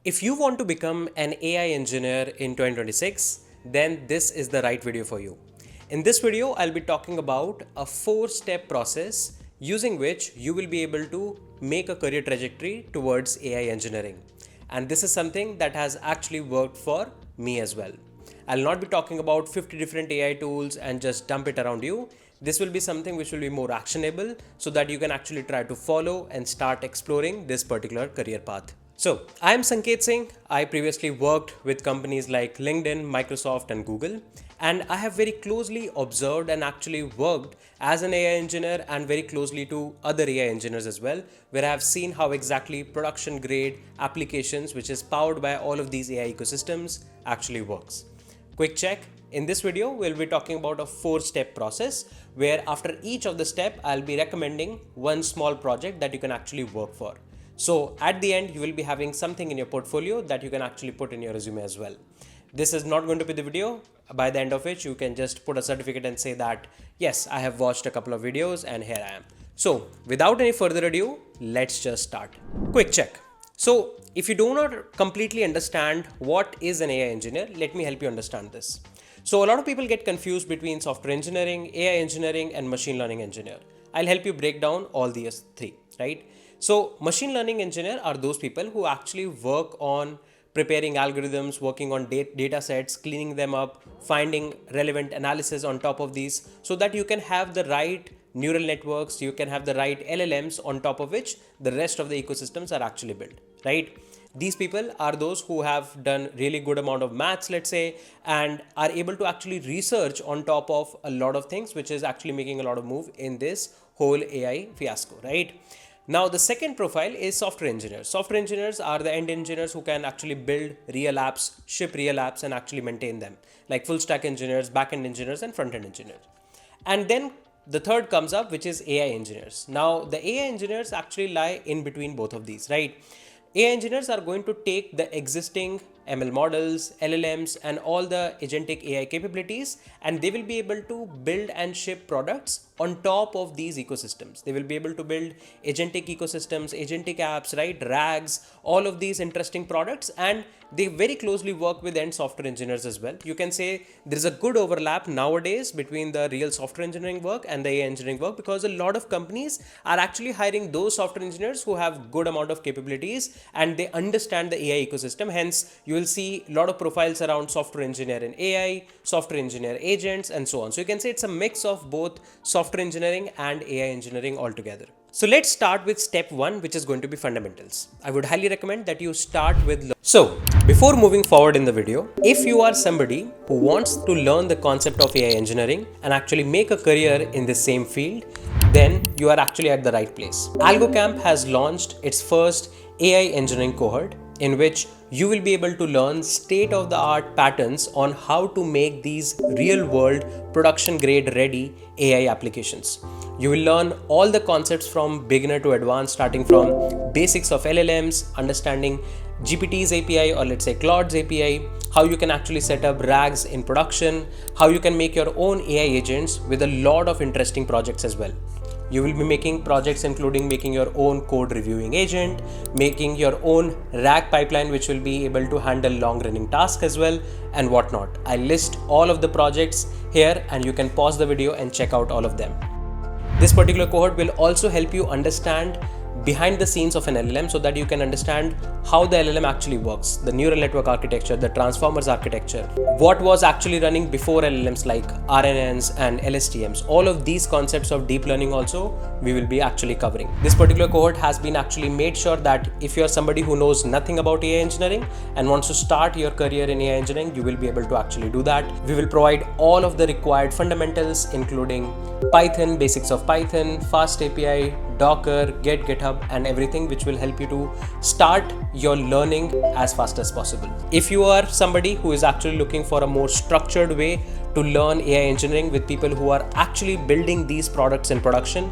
If you want to become an AI engineer in 2026, then this is the right video for you. In this video, I'll be talking about a 4-step process using which you will be able to make a career trajectory towards AI engineering. And this is something that has actually worked for me as well. I'll not be talking about 50 different AI tools and just dump it around you. This will be something which will be more actionable so that you can actually try to follow and start exploring this particular career path. So, I am Sanket Singh. I previously worked with companies like LinkedIn, Microsoft, and Google, and I have very closely observed and actually worked as an AI engineer and very closely to other AI engineers as well, where I have seen how exactly production grade applications, which is powered by all of these AI ecosystems, actually works. Quick check. In this video, we'll be talking about a 4-step process where after each of the step, I'll be recommending one small project that you can actually work for. So at the end, you will be having something in your portfolio that you can actually put in your resume as well. This is not going to be the video by the end of which you can just put a certificate and say that, yes, I have watched a couple of videos and here I am. So without any further ado, let's just start. Quick check. So if you do not completely understand what is an AI engineer, let me help you understand this. So a lot of people get confused between software engineering, AI engineering, and machine learning engineer. I'll help you break down all these three, right? So machine learning engineer are those people who actually work on preparing algorithms, working on data sets, cleaning them up, finding relevant analysis on top of these so that you can have the right neural networks, you can have the right LLMs on top of which the rest of the ecosystems are actually built, right? These people are those who have done really good amount of maths, let's say, and are able to actually research on top of a lot of things, which is actually making a lot of move in this whole AI fiasco, right? Now, the second profile is software engineers. Software engineers are the end engineers who can actually build real apps, ship real apps, and actually maintain them, like full stack engineers, backend engineers, and front end engineers. And then the third comes up, which is AI engineers. Now, the AI engineers actually lie in between both of these, right? AI engineers are going to take the existing ML models, LLMs, and all the agentic AI capabilities, and they will be able to build and ship products on top of these ecosystems. They will be able to build agentic ecosystems, agentic apps, right? RAGs, all of these interesting products, and they very closely work with end software engineers as well. You can say there's a good overlap nowadays between the real software engineering work and the AI engineering work, because a lot of companies are actually hiring those software engineers who have good amount of capabilities and they understand the AI ecosystem. Hence, you will see a lot of profiles around software engineer in AI, software engineer agents, and so on. So you can say it's a mix of both software engineering and AI engineering altogether. So let's start with step 1, which is going to be fundamentals. I would highly recommend that you start with. So before moving forward in the video, if you are somebody who wants to learn the concept of AI engineering and actually make a career in the same field, then you are actually at the right place. Algocamp has launched its first AI engineering cohort, in which you will be able to learn state-of-the-art patterns on how to make these real-world production-grade ready AI applications. You will learn all the concepts from beginner to advanced, starting from basics of LLMs, understanding GPT's API, or let's say Claude's API, how you can actually set up RAGs in production, how you can make your own AI agents with a lot of interesting projects as well. You will be making projects including making your own code reviewing agent, making your own RAG pipeline, which will be able to handle long running tasks as well, and whatnot. I list all of the projects here and you can pause the video and check out all of them. This particular cohort will also help you understand behind the scenes of an LLM so that you can understand how the LLM actually works, the neural network architecture, the transformers architecture, what was actually running before LLMs like RNNs and LSTMs. All of these concepts of deep learning also we will be actually covering. This particular cohort has been actually made sure that if you're somebody who knows nothing about AI engineering and wants to start your career in AI engineering, you will be able to actually do that. We will provide all of the required fundamentals, including Python, basics of Python, fast API, Docker, GitHub, and everything which will help you to start your learning as fast as possible. If you are somebody who is actually looking for a more structured way to learn AI engineering with people who are actually building these products in production,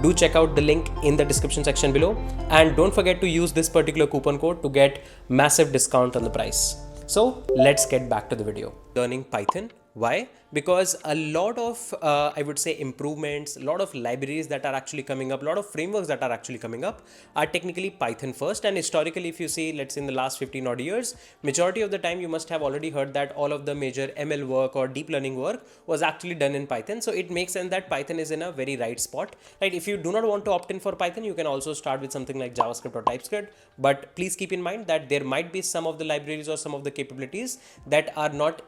do check out the link in the description section below, and don't forget to use this particular coupon code to get massive discount on the price. So let's get back to the video. Learning Python Why? Because a lot of, I would say, improvements, a lot of libraries that are actually coming up, a lot of frameworks that are actually coming up are technically Python first. And historically, if you see, let's say in the last 15 odd years, majority of the time you must have already heard that all of the major ML work or deep learning work was actually done in Python. So it makes sense that Python is in a very right spot, right? If you do not want to opt in for Python, you can also start with something like JavaScript or TypeScript. But please keep in mind that there might be some of the libraries or some of the capabilities that are not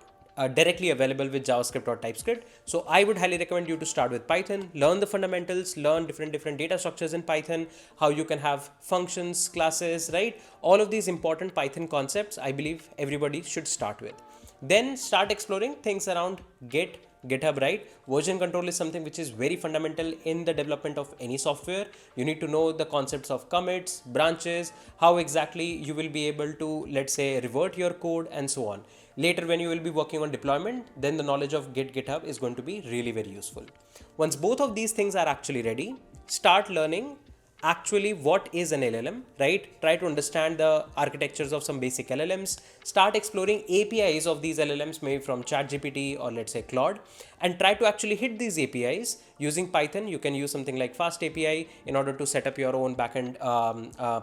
directly available with JavaScript or TypeScript. So I would highly recommend you to start with Python, learn the fundamentals, learn different data structures in Python, how you can have functions, classes, right? All of these important Python concepts, I believe everybody should start with. Then start exploring things around GitHub, right? Version control is something which is very fundamental in the development of any software. You need to know the concepts of commits, branches, how exactly you will be able to, let's say, revert your code and so on. Later, when you will be working on deployment, then the knowledge of GitHub is going to be really very useful. Once both of these things are actually ready, start learning actually what is an LLM, right? Try to understand the architectures of some basic LLMs, start exploring APIs of these LLMs, maybe from ChatGPT or let's say Claude, and try to actually hit these APIs using Python. You can use something like Fast API in order to set up your own backend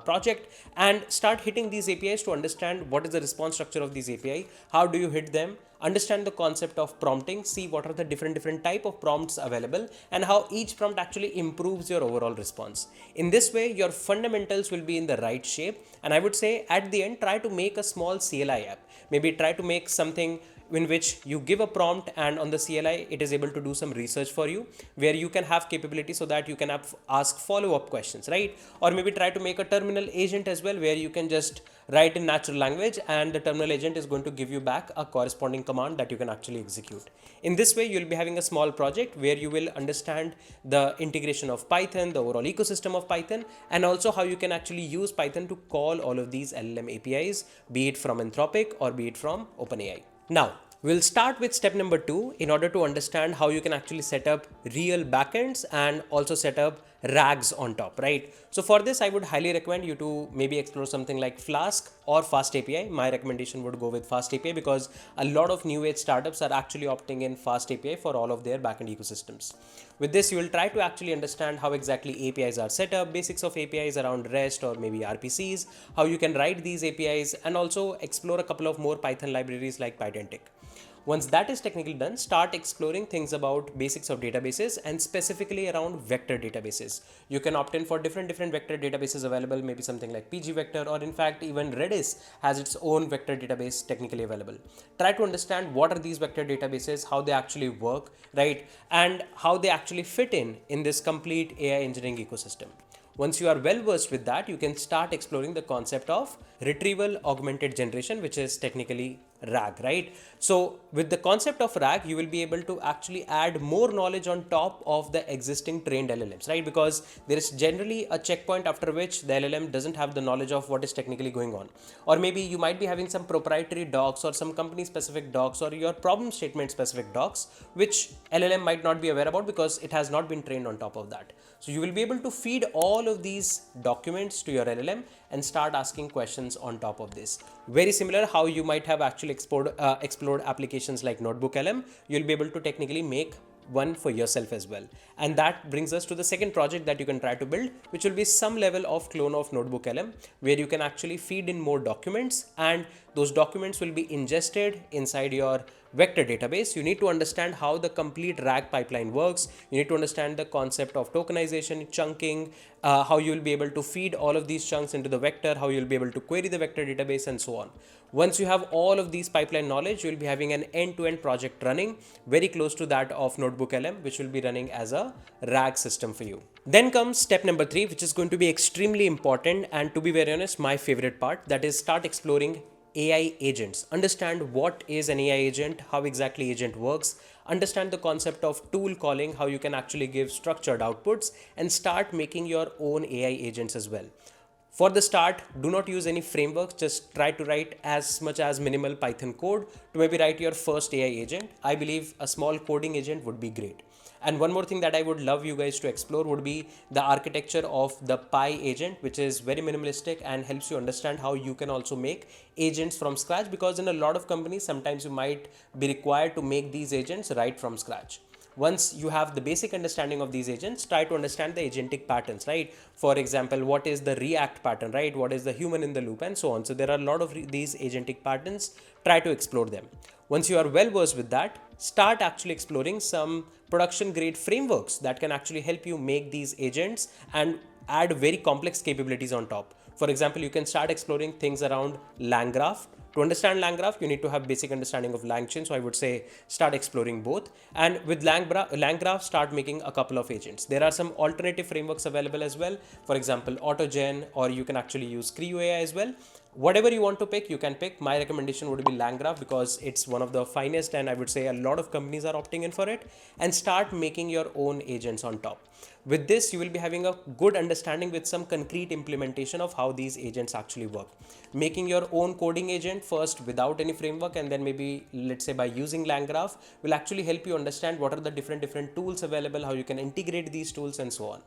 project and start hitting these APIs to understand what is the response structure of these API, how do you hit them, understand the concept of prompting, see what are the different type of prompts available and how each prompt actually improves your overall response. In this way, your fundamentals will be in the right shape. And I would say at the end, try to make a small CLI app. Maybe try to make something in which you give a prompt and on the CLI, it is able to do some research for you where you can have capability so that you can ask follow-up questions, right? Or maybe try to make a terminal agent as well, where you can just write in natural language and the terminal agent is going to give you back a corresponding command that you can actually execute. In this way, you'll be having a small project where you will understand the integration of Python, the overall ecosystem of Python, and also how you can actually use Python to call all of these LLM APIs, be it from Anthropic or be it from OpenAI. Now, we'll start with step number 2 in order to understand how you can actually set up real backends and also set up RAGs on top, right? So for this, I would highly recommend you to maybe explore something like Flask or Fast API. My recommendation would go with Fast API because a lot of new age startups are actually opting in Fast API for all of their backend ecosystems. With this, you will try to actually understand how exactly APIs are set up, basics of APIs around REST or maybe RPCs, how you can write these APIs, and also explore a couple of more Python libraries like Pydantic. Once that is technically done, start exploring things about basics of databases and specifically around vector databases. You can opt in for different vector databases available, maybe something like pgvector, or in fact even Redis has its own vector database technically available. Try to understand what are these vector databases, how they actually work, right? And how they actually fit in this complete AI engineering ecosystem. Once you are well versed with that, you can start exploring the concept of retrieval augmented generation, which is technically RAG, right? So with the concept of RAG, you will be able to actually add more knowledge on top of the existing trained LLMs, right? Because there is generally a checkpoint after which the LLM doesn't have the knowledge of what is technically going on. Or maybe you might be having some proprietary docs or some company specific docs or your problem statement specific docs, which LLM might not be aware about because it has not been trained on top of that. So you will be able to feed all of these documents to your LLM and start asking questions on top of this. Very similar how you might have actually explored applications like NotebookLM, you'll be able to technically make one for yourself as well. And that brings us to the second project that you can try to build, which will be some level of clone of NotebookLM, where you can actually feed in more documents and those documents will be ingested inside your vector database. You need to understand how the complete RAG pipeline works. You need to understand the concept of tokenization, chunking, how you will be able to feed all of these chunks into the vector, how you'll be able to query the vector database and so on. Once you have all of these pipeline knowledge, you'll be having an end-to-end project running very close to that of NotebookLM, which will be running as a RAG system for you. Then comes step number 3, which is going to be extremely important and, to be very honest, my favorite part, that is start exploring AI agents. Understand what is an AI agent, how exactly agent works, understand the concept of tool calling, how you can actually give structured outputs and start making your own AI agents as well. For the start, do not use any frameworks, just try to write as much as minimal Python code to maybe write your first AI agent. I believe a small coding agent would be great. And one more thing that I would love you guys to explore would be the architecture of the Pi agent, which is very minimalistic and helps you understand how you can also make agents from scratch, because in a lot of companies, sometimes you might be required to make these agents right from scratch. Once you have the basic understanding of these agents, try to understand the agentic patterns, right? For example, what is the React pattern, right? What is the human in the loop, and so on. So there are a lot of these agentic patterns. Try to explore them. Once you are well versed with that, start actually exploring some production grade frameworks that can actually help you make these agents and add very complex capabilities on top. For example, you can start exploring things around LangGraph. To understand LangGraph, you need to have basic understanding of LangChain. So I would say start exploring both. And with LangGraph, start making a couple of agents. There are some alternative frameworks available as well. For example, AutoGen, or you can actually use Creo AI as well. Whatever you want to pick, you can pick. My recommendation would be LangGraph because it's one of the finest, and I would say a lot of companies are opting in for it. And start making your own agents on top. With this, you will be having a good understanding with some concrete implementation of how these agents actually work. Making your own coding agent first without any framework, and then maybe let's say by using LangGraph will actually help you understand what are the different tools available, how you can integrate these tools, and so on.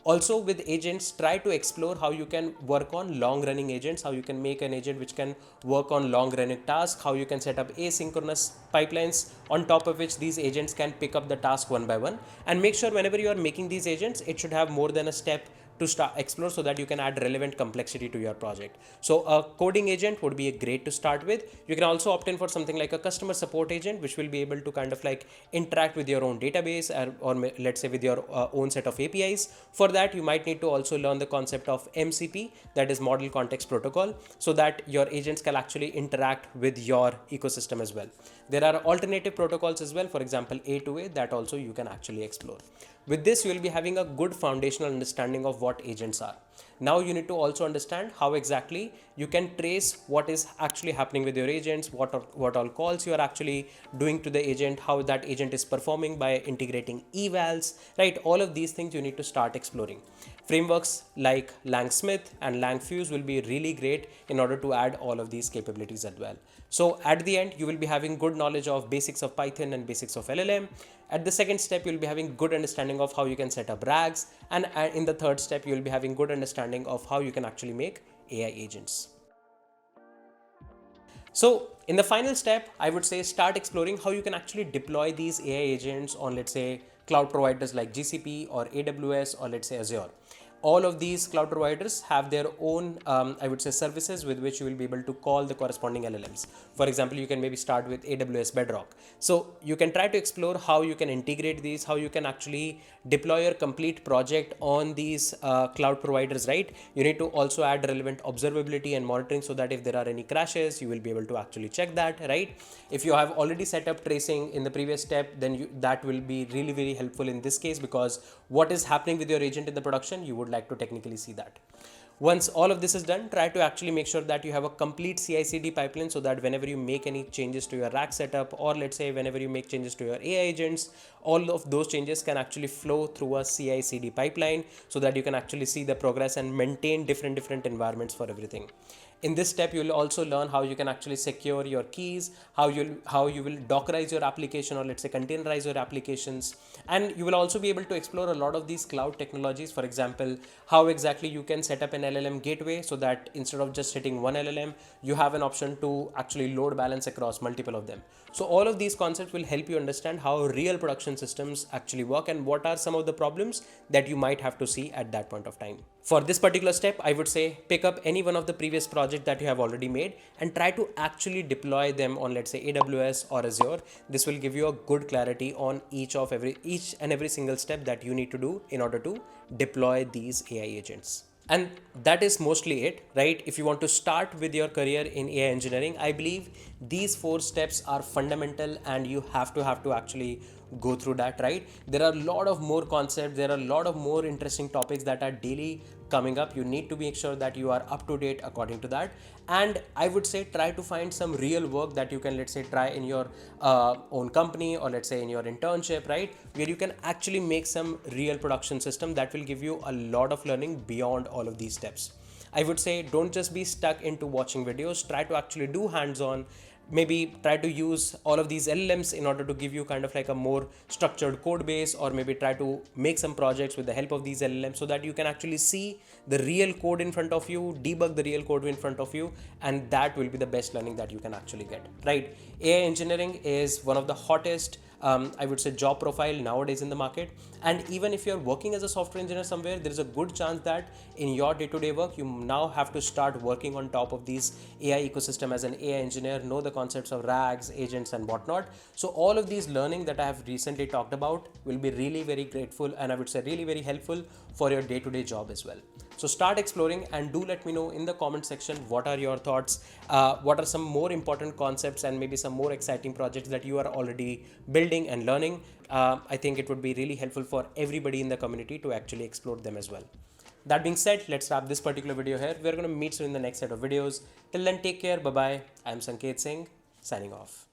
Also, with agents, try to explore how you can work on long running agents, how you can make an agent which can work on long running tasks, how you can set up asynchronous pipelines on top of which these agents can pick up the task one by one. And make sure whenever you are making these agents, it should have more than a step to start explore, so that you can add relevant complexity to your project. So a coding agent would be a great to start with. You can also opt in for something like a customer support agent, which will be able to kind of like interact with your own database, or let's say with your own set of APIs. For that, you might need to also learn the concept of MCP, that is Model Context Protocol, so that your agents can actually interact with your ecosystem as well. There are alternative protocols as well, for example A2A, that also you can actually explore. With this, you will be having a good foundational understanding of what agents are. Now you need to also understand how exactly you can trace what is actually happening with your agents, what all calls you are actually doing to the agent, how that agent is performing by integrating evals, right? All of these things you need to start exploring. Frameworks like Langsmith and Langfuse will be really great in order to add all of these capabilities as well. So at the end, you will be having good knowledge of basics of Python and basics of LLM. At the second step, you'll be having good understanding of how you can set up RAGs. And in the third step, you'll be having good understanding of how you can actually make AI agents. So in the final step, I would say start exploring how you can actually deploy these AI agents on, let's say, cloud providers like GCP or AWS, or let's say Azure. All of these cloud providers have their own, I would say, services with which you will be able to call the corresponding LLMs. For example, you can maybe start with AWS Bedrock. So you can try to explore how you can integrate these, how you can actually deploy your complete project on these cloud providers, right? You need to also add relevant observability and monitoring, so that if there are any crashes, you will be able to actually check that, right? If you have already set up tracing in the previous step, then that will be really very helpful in this case, because what is happening with your agent in the production, you would like to technically see that. Once all of this is done, try to actually make sure that you have a complete CI/CD pipeline, so that whenever you make any changes to your rack setup, or let's say whenever you make changes to your AI agents, all of those changes can actually flow through a CI/CD pipeline, so that you can actually see the progress and maintain different environments for everything. In this step, you will also learn how you can actually secure your keys, how you will Dockerize your application, or let's say containerize your applications. And you will also be able to explore a lot of these cloud technologies. For example, how exactly you can set up an LLM gateway, so that instead of just hitting one LLM, you have an option to actually load balance across multiple of them. So all of these concepts will help you understand how real production systems actually work, and what are some of the problems that you might have to see at that point of time. For this particular step, I would say pick up any one of the previous projects that you have already made and try to actually deploy them on, let's say, AWS or Azure. This will give you a good clarity on each and every single step that you need to do in order to deploy these AI agents. And that is mostly it, right? If you want to start with your career in AI engineering, I believe these 4 steps are fundamental, and you have to actually go through that, right? There are a lot of more concepts, there are a lot of more interesting topics that are daily coming up. You need to make sure that you are up to date according to that. And I would say try to find some real work that you can, let's say, try in your own company, or let's say in your internship, right? Where you can actually make some real production system that will give you a lot of learning beyond all of these steps. I would say don't just be stuck into watching videos, try to actually do hands-on, maybe try to use all of these LLMs in order to give you kind of like a more structured code base, or maybe try to make some projects with the help of these LLMs so that you can actually see the real code in front of you, debug the real code in front of you, and that will be the best learning that you can actually get, right? AI engineering is one of the hottest I would say job profile nowadays in the market. And even if you're working as a software engineer somewhere, there is a good chance that in your day-to-day work, you now have to start working on top of these AI ecosystem as an AI engineer, know the concepts of RAGs, agents, and whatnot. So all of these learning that I have recently talked about will be really very grateful, and I would say really very helpful for your day-to-day job as well. So start exploring, and do let me know in the comment section what are your thoughts, what are some more important concepts and maybe some more exciting projects that you are already building and learning. I think it would be really helpful for everybody in the community to actually explore them as well. That being said, let's wrap this particular video here. We're going to meet soon in the next set of videos. Till then, take care. Bye bye. I'm Sanket Singh, signing off.